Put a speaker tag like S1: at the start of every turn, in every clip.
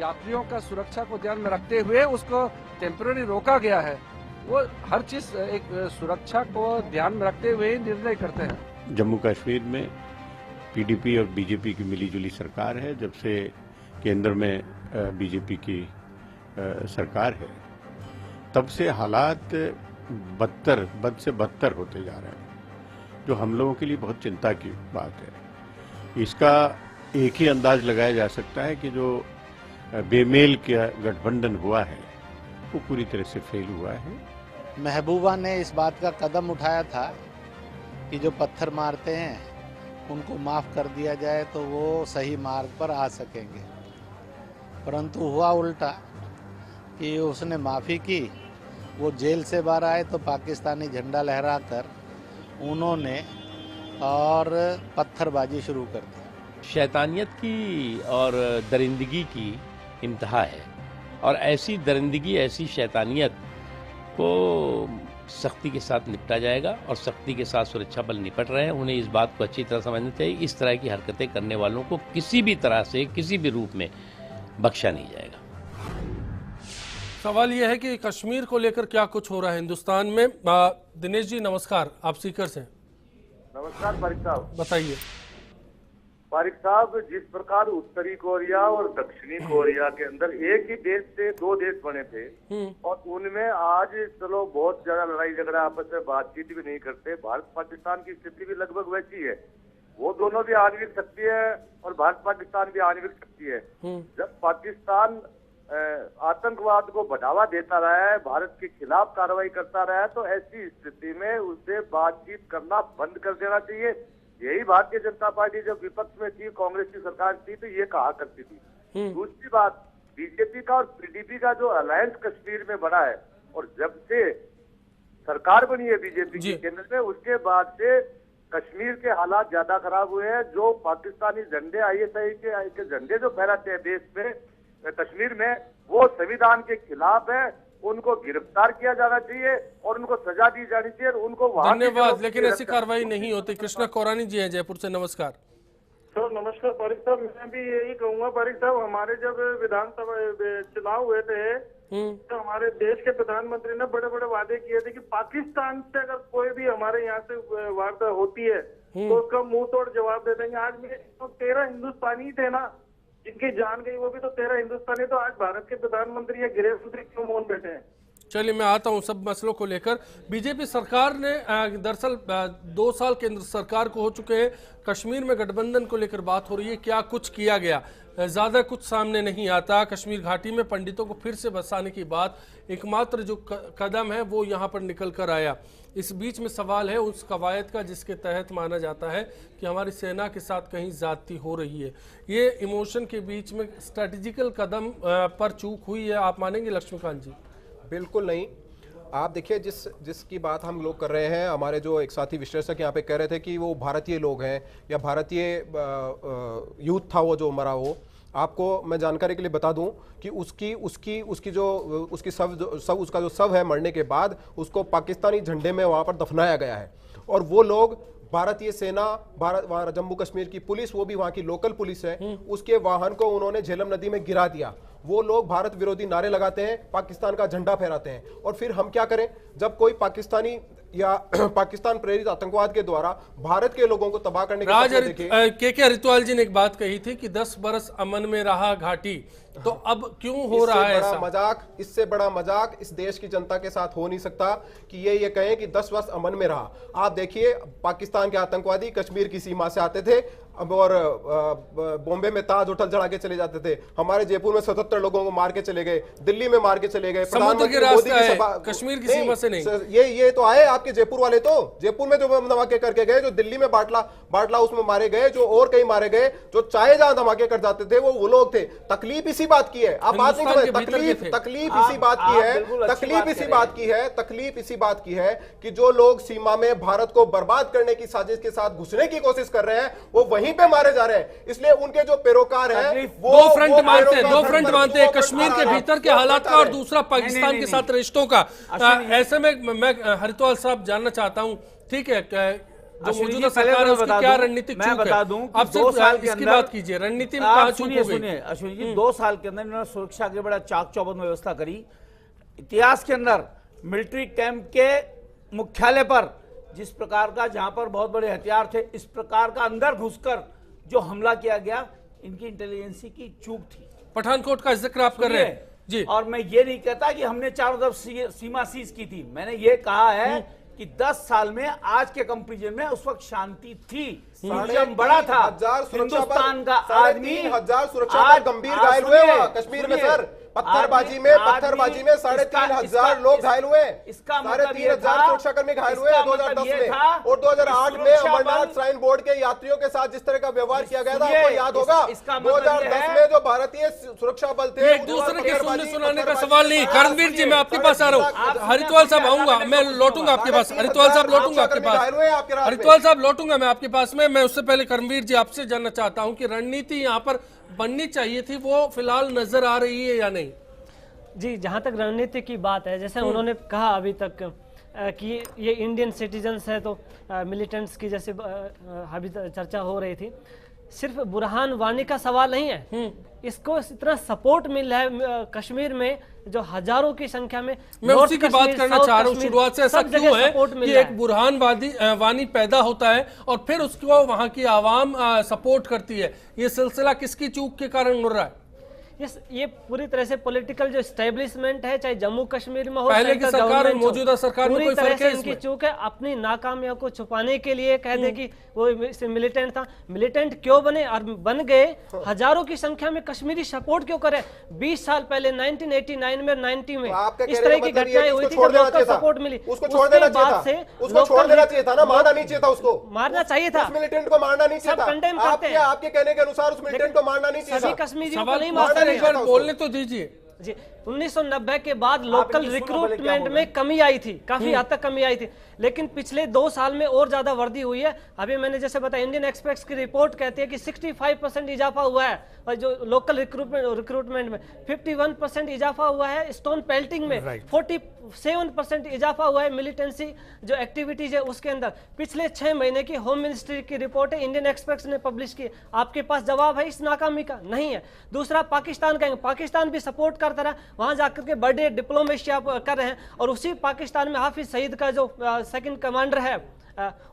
S1: यात्रियों का सुरक्षा को ध्यान में रखते हुए उसको टेम्पररी रोका गया है। वो हर चीज एक सुरक्षा को ध्यान में रखते हुए निर्णय करते हैं।
S2: जम्मू कश्मीर में पीडीपी और बीजेपी की मिलीजुली सरकार है। जब से केंद्र में बीजेपी की सरकार है तब से हालात बद से बदतर होते जा रहे हैं, जो हम लोगों के लिए बहुत चिंता की बात है। इसका एक ही अंदाज लगाया जा सकता है कि जो बेमेल का गठबंधन हुआ है वो पूरी तरह से फेल हुआ है।
S3: महबूबा ने इस बात का कदम उठाया था कि जो पत्थर मारते हैं उनको माफ़ कर दिया जाए तो वो सही मार्ग पर आ सकेंगे, परंतु हुआ उल्टा कि उसने माफ़ी की। वो जेल से बाहर आए तो पाकिस्तानी झंडा लहराकर उन्होंने और पत्थरबाजी शुरू कर दी।
S4: शैतानियत की और दरिंदगी की इंतहा है, और ऐसी दरिंदगी, ऐसी शैतानियत को सख्ती के साथ निपटा जाएगा और सख्ती के साथ सुरक्षा बल निपट रहे हैं। उन्हें इस बात को अच्छी तरह समझना चाहिए, इस तरह की हरकतें करने वालों को किसी भी तरह से, किसी भी रूप में बख्शा नहीं जाएगा।
S5: सवाल यह है कि कश्मीर को लेकर क्या कुछ हो रहा है हिंदुस्तान में। दिनेश जी नमस्कार, आप सीकर से।
S6: नमस्कार पारिक साहब।
S5: बताइए
S6: पारिक साहब, जिस प्रकार उत्तरी कोरिया और दक्षिणी कोरिया के अंदर एक ही देश से दो देश बने थे और उनमें आज चलो बहुत ज्यादा लड़ाई झगड़ा, आपस में बातचीत भी नहीं करते। भारत पाकिस्तान की स्थिति भी लगभग वैसी है। वो दोनों भी आणविक शक्ति है और भारत पाकिस्तान भी आणविक शक्ति है। जब पाकिस्तान आतंकवाद को बढ़ावा देता रहा है, भारत के खिलाफ कार्रवाई करता रहा है, तो ऐसी स्थिति में उसे बातचीत करना बंद कर देना चाहिए। यही भारतीय जनता पार्टी जब विपक्ष में थी, कांग्रेस की सरकार थी, तो ये कहा करती थी। दूसरी बात, बीजेपी का और पीडीपी का जो अलायंस कश्मीर में बना है और जब से सरकार बनी है बीजेपी के केंद्र में, उसके बाद से कश्मीर के हालात ज्यादा खराब हुए हैं। जो पाकिस्तानी झंडे, आईएसआई के झंडे जो फहराते हैं देश में, कश्मीर में, वो संविधान के खिलाफ है। उनको गिरफ्तार किया जाना चाहिए और उनको सजा दी जानी चाहिए और उनको वहां।
S5: धन्यवाद, लेकिन ऐसी कार्रवाई नहीं होती। कृष्णा कोरानी जी हैं जयपुर से, नमस्कार।
S7: सर नमस्कार पारिक साहब, मैं भी यही कहूंगा पारिक साहब, हमारे जब विधानसभा चुनाव हुए थे तो हमारे देश के प्रधानमंत्री ने बड़े बड़े वादे किए थे कि पाकिस्तान से अगर कोई भी हमारे यहाँ से वारदात होती है तो उसका मुंह तोड़ जवाब दे देंगे। आज भी तो 13 हिंदुस्तानी थे ना जिनकी जान गई, वो भी तो 13 हिंदुस्तानी। तो आज भारत के प्रधानमंत्री या गृह मंत्री क्यों मौन बैठे हैं?
S5: चलिए मैं आता हूं सब मसलों को लेकर। बीजेपी सरकार ने दरअसल 2 साल केंद्र सरकार को हो चुके हैं, कश्मीर में गठबंधन को लेकर बात हो रही है, क्या कुछ किया गया? ज़्यादा कुछ सामने नहीं आता। कश्मीर घाटी में पंडितों को फिर से बसाने की बात, एकमात्र जो कदम है वो यहाँ पर निकल कर आया। इस बीच में सवाल है उस कवायद का जिसके तहत माना जाता है कि हमारी सेना के साथ कहीं ज्यादती हो रही है। ये इमोशन के बीच में स्ट्रेटेजिकल कदम पर चूक हुई है, आप मानेंगे लक्ष्मीकांत जी? बिल्कुल नहीं।
S8: आप देखिए जिसकी बात हम लोग कर रहे हैं, हमारे जो एक साथी विश्लेषक यहाँ पे कह रहे थे कि वो भारतीय लोग हैं या भारतीय यूथ था वो जो मरा, वो आपको मैं जानकारी के लिए बता दूं कि उसका जो शव है मरने के बाद उसको पाकिस्तानी झंडे में वहां पर दफनाया गया है। और वो लोग भारतीय सेना, वहां जम्मू कश्मीर की पुलिस, वो भी वहां की लोकल पुलिस है, उसके वाहन को उन्होंने झेलम नदी में गिरा दिया। वो लोग भारत विरोधी नारे लगाते हैं, पाकिस्तान का झंडा फहराते हैं। और फिर हम क्या करें जब कोई पाकिस्तानी या पाकिस्तान प्रेरित आतंकवाद के द्वारा भारत के लोगों को तबाह करने
S5: के हरिद्वाल जी ने एक बात कही थी कि 10 बरस अमन में रहा घाटी, तो अब क्यों हो रहा है ऐसा?
S8: मजाक, इससे बड़ा मजाक इस देश की जनता के साथ हो नहीं सकता कि ये कहें कि 10 वर्ष अमन में रहा। आप देखिए पाकिस्तान के आतंकवादी कश्मीर की सीमा से आते थे और बॉम्बे में ताज होटल चढ़ा के चले जाते थे, हमारे जयपुर में 77 लोगों को मार के चले गए, दिल्ली में मार के चले गए।
S5: कश्मीर की सीमा से नहीं,
S8: ये तो आए आपके जयपुर वाले, तो जयपुर में जो धमाके करके गए, जो दिल्ली में बाटला उसमें मारे गए, जो और कहीं मारे गए, जो चाहे जहां धमाके कर जाते थे वो लोग थे। तकलीफ इसी बात की है, आप बात नहीं समझ, तकलीफ इसी बात की है, तकलीफ इसी बात की है कि जो लोग सीमा में भारत को बर्बाद करने की साजिश के साथ घुसने की कोशिश कर रहे हैं वो वहीं पे मारे जा रहे हैं। इसलिए उनके जो पैरोकार हैं वो
S5: दो फ्रंट मानते हैं, कश्मीर के भीतर के हालात का और दूसरा पाकिस्तान के साथ रिश्तों का। ऐसे में मैं हरिद्वाल साहब जानना चाहता हूं, ठीक है जो मौजूदा सरकार है उसकी क्या रणनीतिक
S9: मैं बता दूं कि
S5: आप
S9: 2 साल के
S5: इसकी
S9: अंदर
S5: बात कीजिए, रणनीति में कहां चूक हो गई?
S9: सुनिए अश्विनी जी, 2 साल के अंदर इन्होंने सुरक्षा की बड़ा चाक चौबंद व्यवस्था करी। इतिहास के अंदर मिलिट्री कैंप के मुख्यालय पर जिस प्रकार का, जहां पर बहुत बड़े हथियार थे, इस प्रकार का अंदर घुसकर जो हमला किया गया, इनकी इंटेलिजेंसी की चूक थी।
S5: पठानकोट का जिक्र आप कर रहे हैं जी।
S9: और मैं ये नहीं कहता कि हमने चारों तरफ सीमा सीज की थी, मैंने ये कहा है कि 10 साल में आज के कंपेरिजन में उस वक्त शांति थी, संयम बड़ा था। हिंदुस्तान का आदमी
S8: 3,500 सुरक्षा पर गंभीर घायल हुए वहां कश्मीर में सर। पत्थरबाजी में 3,500 लोग घायल हुए।
S9: इसका
S8: 3,500 सुरक्षाकर्मी घायल हुए 2010 में, और 2008 में अमरनाथ श्राइन बोर्ड के यात्रियों के साथ जिस तरह का व्यवहार किया गया था, आपको याद होगा। 2010 में जो भारतीय सुरक्षा बल थे,
S5: एक दूसरे के सुनने सुनाने का सवाल नहीं। करणवीर जी, मैं आपके पास आ रहा हूँ। हरिद्वार साहब आऊंगा, मैं लौटूंगा आपके पास। हरिद्वार साहब लौटूंगा आपके पास। हरिद्वार साहब लौटूंगा मैं आपके पास में। मैं उससे पहले करणवीर जी आपसे जानना चाहता हूं कि रणनीति यहां पर बननी चाहिए थी, वो फिलहाल नजर आ रही है या नहीं?
S10: जी, जहां तक रणनीति की बात है, जैसे उन्होंने कहा अभी तक कि ये इंडियन सिटीजन्स है, तो मिलिटेंट्स की जैसे अभी चर्चा हो रही थी। सिर्फ बुरहान वानी का सवाल नहीं है, इसको इतना सपोर्ट मिल रहा है कश्मीर में, जो हजारों की संख्या में।
S5: मैं उसी की बात करना चाह रहा हूँ। शुरुआत से ऐसा क्यों है कि एक बुरहान वानी पैदा होता है और फिर उसको वहां की आवाम सपोर्ट करती है? ये सिलसिला किसकी चूक के कारण हो रहा है?
S10: ये पूरी तरह से पॉलिटिकल जो एस्टेब्लिशमेंट है, चाहे जम्मू कश्मीर में हो,
S5: पहले की सरकार और मौजूदा सरकार में कोई फर्क है?
S10: इनकी चूक है, अपनी नाकामियों को छुपाने के लिए कह दे कि वो मिलिटेंट था। मिलिटेंट क्यों बने और बन गए? हजारों की संख्या में कश्मीरी सपोर्ट क्यों करे? 20 साल पहले 1989 में 90 में इस तरह की घटनाएं हुई थी, लोकल सपोर्ट मिली।
S8: उसको छोड़ देना चाहिए था ना, मारना नहीं चाहिए था उसको।
S10: मारना चाहिए था,
S8: मिलिटेंट को मारना नहीं चाहिए था।
S10: कंडेम करते हैं
S8: आपके कहने के अनुसार उस मिलिटेंट को मारना नहीं चाहिए था।
S10: सभी कश्मीरियों को नहीं मारना,
S5: बोलने तो दीजिए
S10: जी। 1990 के बाद लोकल रिक्रूटमेंट में कमी आई थी, काफी हद तक कमी आई थी, लेकिन पिछले 2 साल में और ज्यादा वृद्धि हुई है। अभी मैंने जैसे बताया, इंडियन एक्सपर्ट्स की रिपोर्ट कहती है कि 65% इजाफा हुआ है, और जो लोकल रिक्रूटमेंट में 51% इजाफा हुआ है, स्टोन पेल्टिंग में 47% इजाफा हुआ है, मिलिटेंसी जो एक्टिविटीज है उसके अंदर। पिछले 6 महीने की होम मिनिस्ट्री की रिपोर्ट है, इंडियन एक्सपर्ट्स ने पब्लिश की। आपके पास जवाब है इस नाकामी का? नहीं है। दूसरा, पाकिस्तान कहेंगे, पाकिस्तान भी सपोर्ट करता रहा, वहां जाकर के बड़े डिप्लोमेसी आप कर रहे हैं। और उसी पाकिस्तान में हाफिज सईद का जो सेकंड कमांडर है,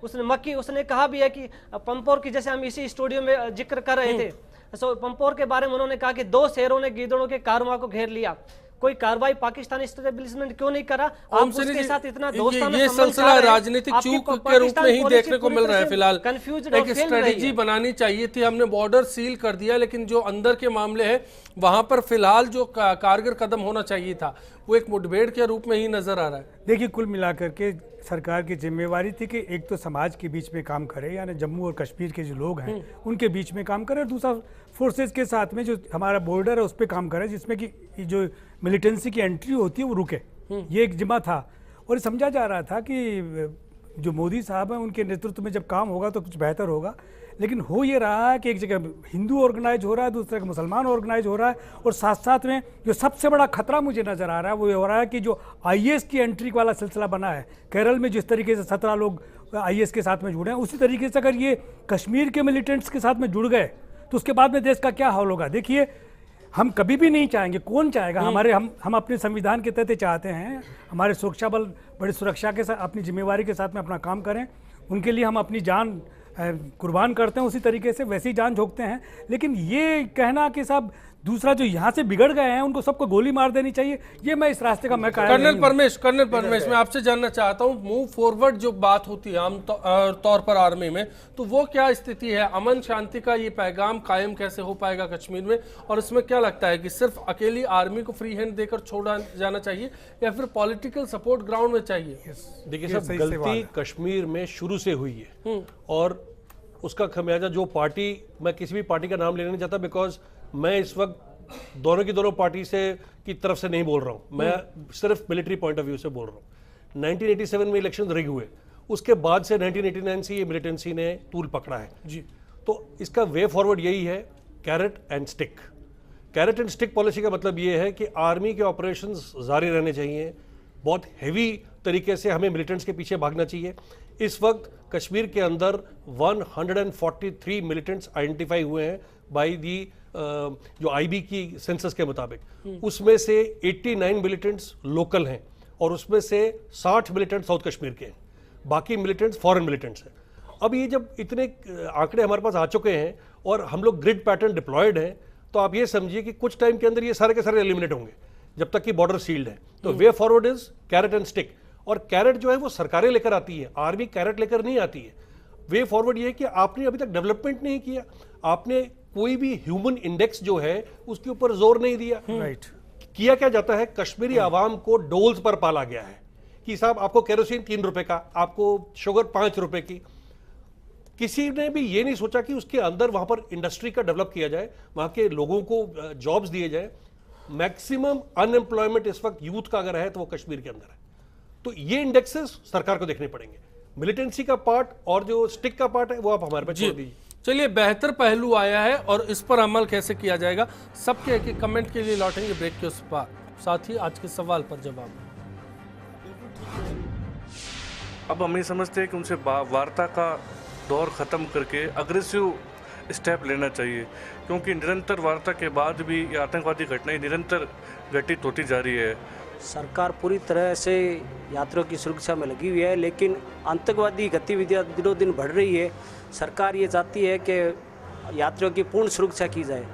S10: उसने मक्की, उसने कहा भी है कि पंपोर की, जैसे हम इसी स्टूडियो में जिक्र कर रहे थे, सो पंपोर के बारे में उन्होंने कहा कि 2 शेरों ने गीदड़ों के कारवां को घेर लिया। कोई कार्रवाई पाकिस्तानी एस्टेब्लिशमेंट क्यों नहीं करा? आप उसके साथ इतना दोस्ताना
S5: ये सिलसिला राजनीतिक चूक के रूप में ही देखने को मिल रहा है फिलहाल।
S10: कंफ्यूज
S5: एक स्ट्रेटेजी बनानी चाहिए थी। हमने बॉर्डर सील कर दिया, लेकिन जो अंदर के मामले हैं वहां पर फिलहाल जो कारगर कदम होना चाहिए था वो एक मुठभेड़ के रूप में ही नजर आ रहा है।
S11: देखिए, कुल मिलाकर के सरकार की जिम्मेवारी थी कि एक तो समाज के बीच में काम करे, यानी जम्मू और कश्मीर के जो लोग हैं उनके बीच में काम करे, और दूसरा फोर्सेस के साथ में जो हमारा बॉर्डर है उस पर काम करे, जिसमें कि जो मिलिटेंसी की एंट्री होती है वो रुके। ये एक जिम्मा था, और समझा जा रहा था कि जो मोदी साहब हैं उनके नेतृत्व में जब काम होगा तो कुछ बेहतर होगा। लेकिन हो ये रहा है कि एक जगह हिंदू ऑर्गेनाइज हो रहा है, दूसरे जगह मुसलमान ऑर्गेनाइज हो रहा है, और साथ साथ में जो सबसे बड़ा खतरा मुझे नज़र आ रहा है वो ये हो रहा है कि जो IAS की एंट्री वाला सिलसिला बना है केरल में, जिस तरीके से 17 लोग IAS के साथ में जुड़े हैं, उसी तरीके से अगर ये कश्मीर के मिलिटेंट्स के साथ में जुड़ गए तो उसके बाद में देश का क्या हाल होगा। देखिए, हम कभी भी नहीं चाहेंगे, कौन चाहेगा, हम अपने संविधान के तहत चाहते हैं हमारे सुरक्षा बल बड़ी सुरक्षा के साथ अपनी जिम्मेवारी के साथ में अपना काम करें, उनके लिए हम अपनी जान कुर्बान करते हैं, उसी तरीके से वैसी जान झोंकते हैं। लेकिन ये कहना कि साहब दूसरा जो यहाँ से बिगड़ गए हैं उनको सबको गोली मार देनी चाहिए, ये मैं इस रास्ते का मैं
S5: कर्नल परमेश मैं आपसे जानना चाहता हूँ, मूव फॉरवर्ड जो बात होती है आम तौर पर आर्मी में, तो वो क्या स्थिति है? अमन शांति का ये पैगाम कायम कैसे हो पाएगा कश्मीर में? और इसमें क्या लगता है कि सिर्फ अकेली आर्मी को फ्री हैंड देकर छोड़ा जाना चाहिए या फिर पॉलिटिकल सपोर्ट ग्राउंड में चाहिए?
S12: देखिए साहब, गलती कश्मीर में शुरू से हुई है, और उसका खमियाजा जो पार्टी, मैं किसी भी पार्टी का नाम लेना नहीं चाहता, बिकॉज मैं इस वक्त दोनों की दोनों पार्टी से की तरफ से नहीं बोल रहा हूं, मैं सिर्फ मिलिट्री पॉइंट ऑफ व्यू से बोल रहा हूं। 1987 में इलेक्शन रिग हुए, उसके बाद से 1989 से ये मिलिटेंसी ने टूल पकड़ा है जी। तो इसका वे फॉरवर्ड यही है, carrot and stick. Carrot and stick policy का मतलब ये है कि आर्मी के ऑपरेशंस जारी रहने चाहिए, बहुत हैवी तरीके से हमें मिलिटेंट्स के पीछे भागना चाहिए। इस वक्त कश्मीर के अंदर 143 मिलिटेंट्स आइडेंटिफाई हुए हैं बाय दी जो आईबी की सेंसस के मुताबिक। उसमें से 89 मिलिटेंट्स लोकल हैं और उसमें से 60 मिलिटेंट साउथ कश्मीर के हैं, बाकी मिलिटेंट्स फॉरेन मिलिटेंट्स हैं। अब ये जब इतने आंकड़े हमारे पास आ चुके हैं और हम लोग ग्रिड पैटर्न डिप्लॉयड हैं, तो आप ये समझिए कि कुछ टाइम के अंदर ये सारे के सारे एलिमिनेट होंगे जब तक कि बॉर्डर सील्ड है। तो way forward is carrot and stick, और कैरेट जो है वो सरकारें लेकर आती है, आर्मी कैरेट लेकर नहीं आती है। वे फॉरवर्ड ये है कि आपने अभी तक डेवलपमेंट नहीं किया, आपने कोई भी ह्यूमन इंडेक्स जो है उसके ऊपर जोर नहीं दिया।
S11: राइट।
S12: किया क्या जाता है, कश्मीरी आवाम को डोल्स पर पाला गया है कि साहब आपको केरोसिन 3 रुपए का, आपको शुगर 5 रुपए की। किसी ने भी ये नहीं सोचा कि उसके अंदर वहां पर इंडस्ट्री का डेवलप किया जाए, वहां के लोगों को जॉब्स दिए जाए। मैक्सिमम अनएम्प्लॉयमेंट इस वक्त यूथ का अगर है तो वो कश्मीर के अंदर है। तो ये इंडेक्सेस सरकार को देखने पड़ेंगे। मिलिटेंसी का पार्ट और जो स्टिक का पार्ट है वो आप हमारे पे छोड़ दीजिए।
S5: चलिए, बेहतर पहलू आया है और इस पर अमल कैसे किया जाएगा, सबके एक कमेंट के लिए लौटेंगे ब्रेक के उस पर, साथ ही आज के सवाल पर जवाब।
S13: अब हम ये समझते हैं कि उनसे वार्ता का दौर ख़त्म करके अग्रेसिव स्टेप लेना चाहिए, क्योंकि निरंतर वार्ता के बाद भी ये आतंकवादी घटनाएं निरंतर घटित होती जा रही है।
S14: सरकार पूरी तरह से यात्रियों की सुरक्षा में लगी हुई है, लेकिन आतंकवादी गतिविधियां दिनों दिन बढ़ रही है। सरकार ये चाहती है कि यात्रियों की पूर्ण सुरक्षा की जाए।